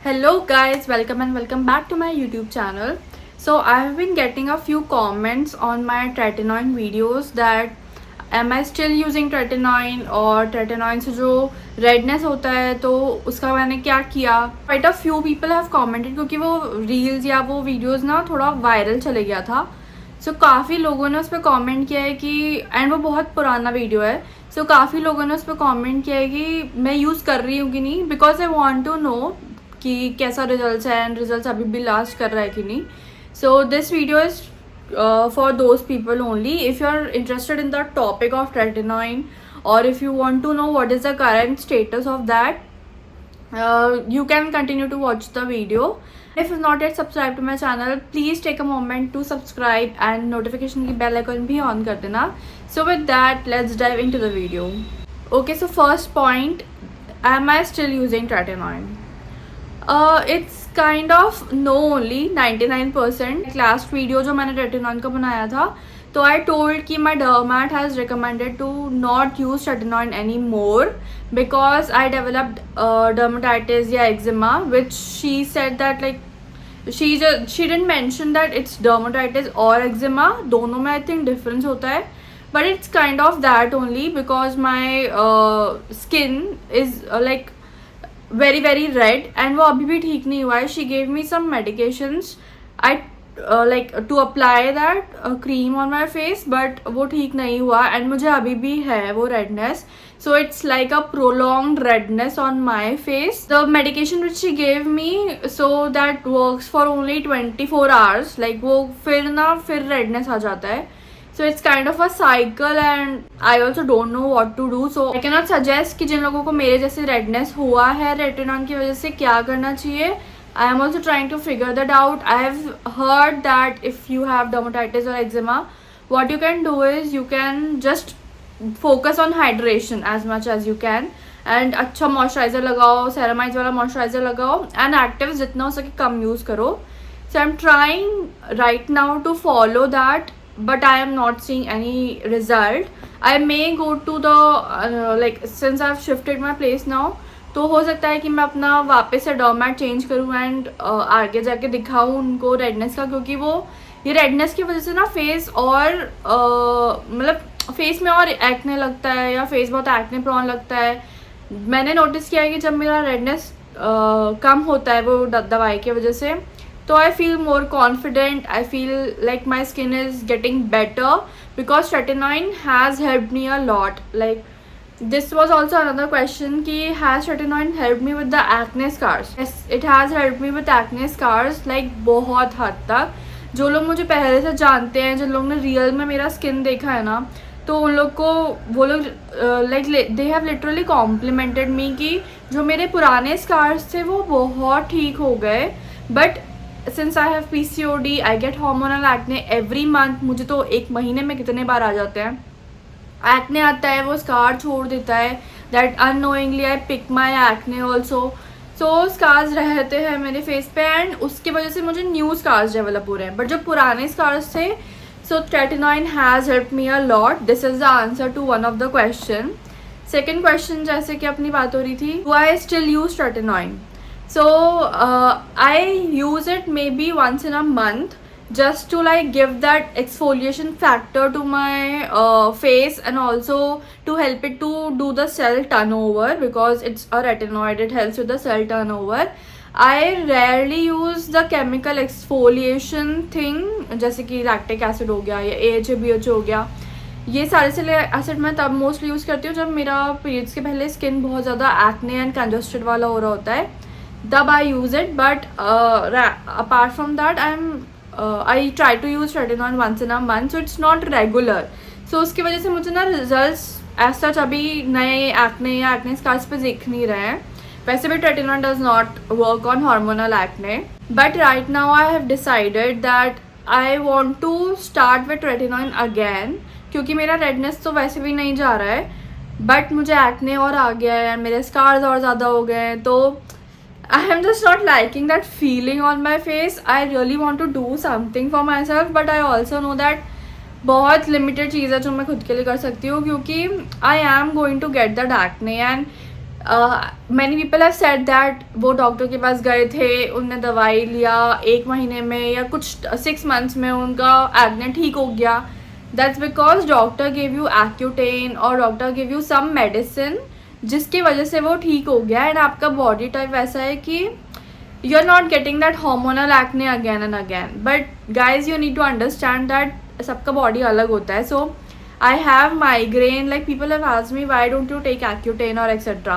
Hello guys, welcome and welcome back to my YouTube channel. So I have been getting a few comments on my tretinoin videos that am I still using tretinoin और tretinoin से जो redness होता है तो उसका मैंने क्या किया. Quite a few people have commented क्योंकि वो reels या वो videos ना थोड़ा viral चले गया था. So काफ़ी लोगों ने उस पर कॉमेंट किया है कि एंड वो बहुत पुराना वीडियो है. So काफ़ी लोगों ने उस पर कॉमेंट किया है कि मैं यूज़ कर रही हूँ कि नहीं, because I want to know कि कैसा रिजल्ट है एंड रिजल्ट अभी भी लास्ट कर रहा है कि नहीं. So this video is for those people only if you are interested in the topic of tretinoin or if you want to know what is the current status of that, you can continue to watch the video. If you're not yet subscribed to my channel, please take a moment to subscribe and notification की bell icon भी on कर देना. So with that, let's dive into the video. Okay, so first point, am I still using tretinoin? It's kind of no only 99%. Last video जो मैंने tretinoin का बनाया था तो I told कि my dermat has recommended to not use tretinoin anymore because I developed dermatitis या eczema, which she said that like she didn't mention that it's dermatitis or eczema. दोनों में I think difference होता है, but it's kind of that only because my skin is like very very red and वो अभी भी ठीक नहीं हुआ है. She gave me some medications. I like to apply that cream on my face, but वो ठीक नहीं हुआ and मुझे अभी भी है वो redness. So it's like a prolonged redness on my face. The medication which she gave me, so that works for only 24 hours. Like वो फिर redness आ जाता है. So it's kind of a cycle and I also don't know what to do. So I cannot suggest कि जिन लोगों को मेरे जैसे redness हुआ है रेटिनॉन की वजह से क्या करना चाहिए. I am also trying to figure that out. I have heard that if you have dermatitis or eczema, what you can do is you can just focus on hydration as much as you can and अच्छा moisturiser लगाओ, ceramide वाला moisturiser लगाओ and actives जितना हो सके कम use करो. So I'm trying right now to follow that, but I am not seeing any result. I may go to the like since I've shifted my place now, तो हो सकता है कि मैं अपना वापस से डॉर्मेट चेंज करूँ एंड आगे जाके दिखाऊँ उनको रेडनेस का, क्योंकि वो ये रेडनेस की वजह से ना फेस और मतलब फेस में और एक्ने लगता है या फेस बहुत एक्ने प्रॉन लगता है. मैंने नोटिस किया है कि जब मेरा रेडनेस कम होता है वो दवाई की वजह से, तो I feel more confident. I feel like my skin is getting better because tretinoin has helped me a lot. Like this was also another question कि has tretinoin helped me with the acne scars? Yes, it has helped me with acne scars like बहुत हद तक. जो लोग मुझे पहले से जानते हैं, जिन लोगों ने रियल में मेरा स्किन देखा है ना, तो उन लोग को वो लोग like they have literally complimented me कि जो मेरे पुराने स्कार्स थे वो बहुत ठीक हो गए. But since I have PCOD, I get hormonal acne every month. मुझे तो एक महीने में कितने बार आ जाते हैं एक्ने आता है, वो स्कार छोड़ देता है. That unknowingly I pick my acne also. So scars रहते हैं मेरे फेस पे एंड उसकी वजह से मुझे न्यू स्कार्स डेवलप हो रहे हैं. बट जो पुराने स्कार्स थे, so tretinoin has help me a lot. This is the answer to one of the question. Second question जैसे कि अपनी बात हो रही थी, do I still use tretinoin? So I use it maybe once in a month just to like give that exfoliation factor to my face and also to help it to do the cell turnover because it's a retinoid. It helps with the cell turnover. I rarely use the chemical exfoliation thing जैसे कि lactic acid हो गया या AHA BHA हो गया. ये सारे सिलिक एसिड मैं तब मोस्टली यूज़ करती हूँ जब मेरा पीरियड्स के पहले स्किन बहुत ज़्यादा एक्ने एंड कंजस्टेड वाला हो रहा होता है, तब I use it. But apart from that I try to use tretinoin once in a month, so it's not regular. So उसकी वजह से मुझे ना रिजल्ट्स एज सच अभी नए एक्ने या एक्ने स्कार्स पे दिख नहीं रहे हैं. वैसे भी tretinoin does not work on hormonal acne, but right now I have decided that I want to start with tretinoin again क्योंकि मेरा रेडनेस तो वैसे भी नहीं जा रहा है, बट मुझे एक्ने और आ गया है, मेरे स्कार्स और ज़्यादा हो गए हैं. तो I am just not liking that feeling on my face. I really want to do something for myself, but I also know that बहुत लिमिटेड चीज़ है जो मैं खुद के लिए कर सकती हूँ क्योंकि I am going to get that acne and many people have said that वो डॉक्टर के पास गए थे, उनने दवाई लिया, 1 महीने में या कुछ 6 मंथ्स में उनका एक्ने ठीक हो गया. That's because doctor give you Accutane और doctor give you some medicine जिसकी वजह से वो ठीक हो गया. एंड आपका बॉडी टाइप वैसा है कि you are not getting that hormonal acne again and again. But guys you need to understand that सबका बॉडी अलग होता है. सो I have migraine, like people have asked me why don't you take Accutane or etc.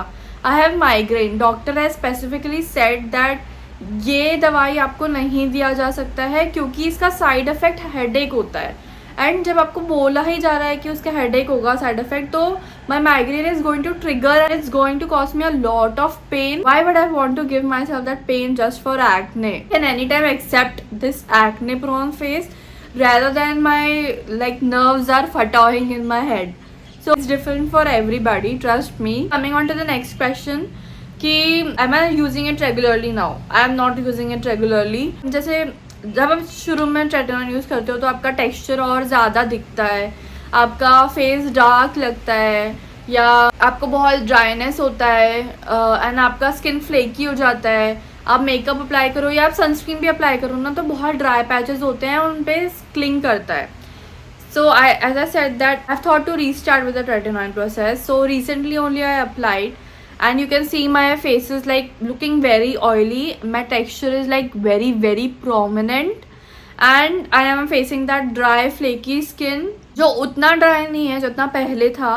I have migraine. Doctor has specifically said that ये दवाई आपको नहीं दिया जा सकता है क्योंकि इसका साइड इफेक्ट हेडेक होता है. एंड जब आपको बोला ही जा रहा है कि उसका हेडेक होगा साइड इफेक्ट, तो my migraine is going to trigger and it's going to cause me a lot of pain. Why would I want to give myself that pain just for acne? Can any time accept this acne prone face rather than my like nerves are fatawing in my head. So it's different for everybody, trust me. Coming on to the next question कि am I using it regularly now? I am not using it regularly. जैसे जब आप शुरू में tretinoin use करते हो तो आपका टेक्सचर और ज़्यादा दिखता है, आपका फेस डार्क लगता है या आपको बहुत ड्राइनेस होता है एंड आपका स्किन फ्लेकी हो जाता है. आप मेकअप अप्लाई करो या आप सनस्क्रीन भी अप्लाई करो ना तो बहुत ड्राई पैचेस होते हैं, उन पे क्लिंग करता है. So as I said that I thought to restart with the tretinoin process. So recently only I applied and you can see my face is like looking very oily, my texture is like very very prominent and I am facing that dry flaky skin जो उतना dry नहीं है जितना पहले था.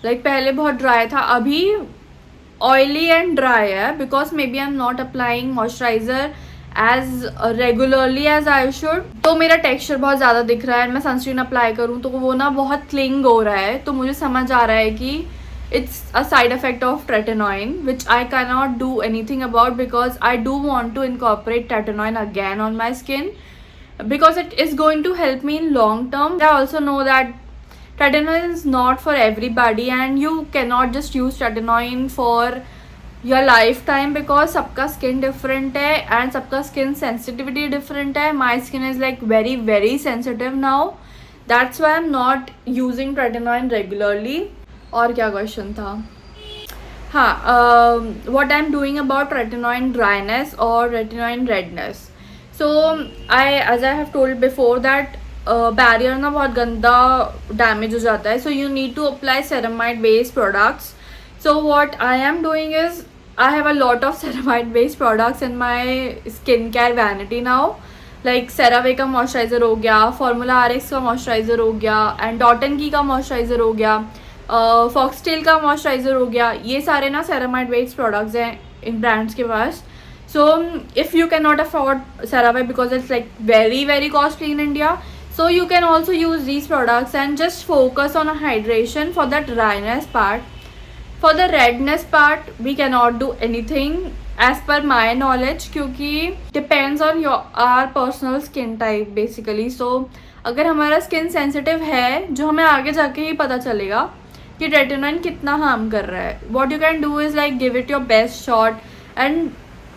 like पहले बहुत dry था, अभी oily and dry है because maybe I'm not applying moisturizer as regularly as I should. तो मेरा texture बहुत ज़्यादा दिख रहा है and मैं sunscreen apply करूँ तो वो ना बहुत cling हो रहा है. तो मुझे समझ आ रहा है कि it's a side effect of tretinoin which I cannot do anything about because I do want to incorporate tretinoin again on my skin because it is going to help me in long term. I also know that tretinoin is not for everybody and you cannot just use tretinoin for your lifetime because सबका skin different है and सबका skin sensitivity different है. My skin is like very very sensitive now, that's why I'm not using tretinoin regularly. और क्या question था? हाँ, what I am doing about retinoin dryness और retinoin redness. So as I have told before that barrier ना बहुत गंदा damage हो जाता है. So you need to apply ceramide based products. So what I am doing is I have a lot of ceramide based products in my skin care vanity now. Like CeraVe का moisturiser हो गया, formula RX का moisturiser हो गया and Dottin की का moisturiser हो गया, फॉक्सटेल का मॉइस्चराइज़र हो गया. ये सारे ना सेरामाइड बेस्ड प्रोडक्ट्स हैं इन ब्रांड्स के पास. So if you can not afford CeraVe because it's like very very costly in India, so you can also use these products and just focus on a hydration for the dryness part. For the redness part we cannot do anything as per my knowledge क्योंकि depends on our personal skin type basically. So अगर हमारा skin sensitive है जो हमें आगे जाके ही पता चलेगा कि रेटिनॉइन कितना हार्म कर रहा है. What you can do is like give it your best shot and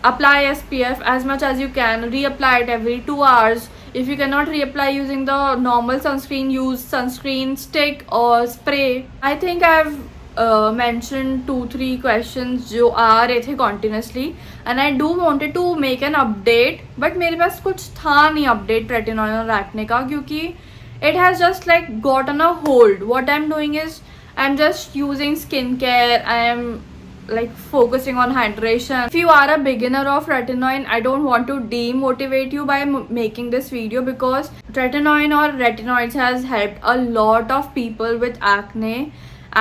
apply SPF as much as you can. Reapply it every 2 hours. If you cannot reapply using the normal sunscreen, use sunscreen stick or spray. I think I've mentioned 2-3 questions जो आ रहे थे continuously and I do wanted to make an update but मेरे पास कुछ था नहीं update रेटिनॉइन और acne का क्योंकि it has just like gotten a hold. What I'm doing is I'm just using skincare. I am like focusing on hydration. If you are a beginner of retinoin, I don't want to demotivate you by making this video because retinoin or retinoids has helped a lot of people with acne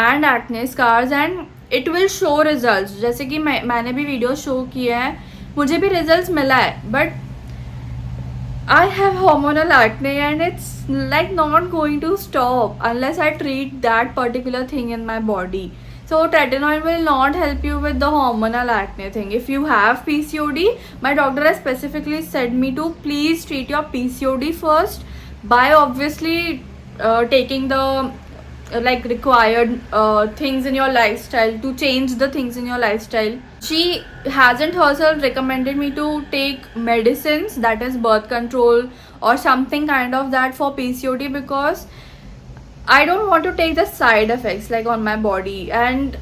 and acne scars and it will show results. जैसे कि मैंने भी video show किए हैं, मुझे भी results मिला है but I have hormonal acne and it's like not going to stop unless I treat that particular thing in my body. So tretinoin will not help you with the hormonal acne thing. If you have PCOD, my doctor has specifically said me to please treat your PCOD first by obviously taking the like required things in your lifestyle, to change the things in your lifestyle. She hasn't herself recommended me to take medicines, that is birth control or something kind of that for PCOD because I don't want to take the side effects like on my body. And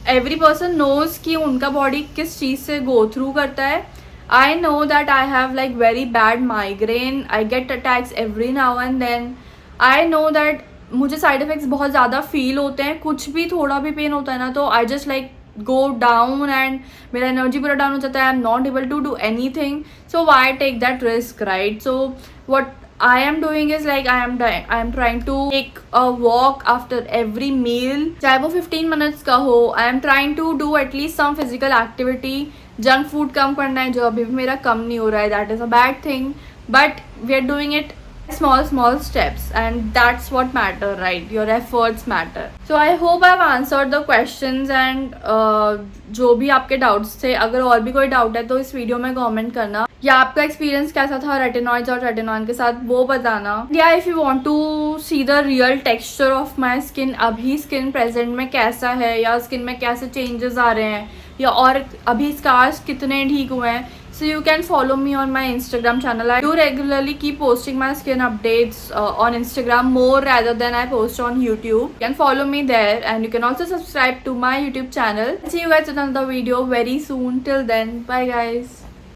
every person knows कि उनका body किस चीज़ से गो through करता है. I know that I have like very bad migraine. I get attacks every now and then. I know that मुझे side effects बहुत ज़्यादा feel होते हैं. कुछ भी थोड़ा भी पेन होता है ना, तो I just like go down and मेरा एनर्जी पूरा डाउन हो जाता है. I am not able to do any thing. So why take that risk, right? सो what I am doing is like I am trying to take a walk after every meal. चाहे वो 15 minutes का हो. I am trying to do at least some physical activity. Junk food कम करना है, जो अभी भी मेरा कम नहीं हो रहा है. That is a bad thing, but we are doing it small steps, and that's what matter, right? Your efforts matter. So I hope I've answered the questions, and जो भी आपके डाउट्स थे, अगर और भी कोई डाउट है तो इस वीडियो में कमेंट करना, या आपका एक्सपीरियंस कैसा था रेटिनॉइड्स और रेटिनॉइन के साथ वो बताना. या if you want to see the real texture of my skin, अभी स्किन प्रेजेंट में कैसा है, या स्किन में कैसे चेंजेस आ रहे हैं, या और अभी स्कार्स कितने ठीक हुए हैं. So you can follow me on my Instagram channel. I do regularly keep posting my skin updates on Instagram more rather than I post on YouTube. You can follow me there, and you can also subscribe to my YouTube channel. See you guys in another video very soon. Till then, bye guys.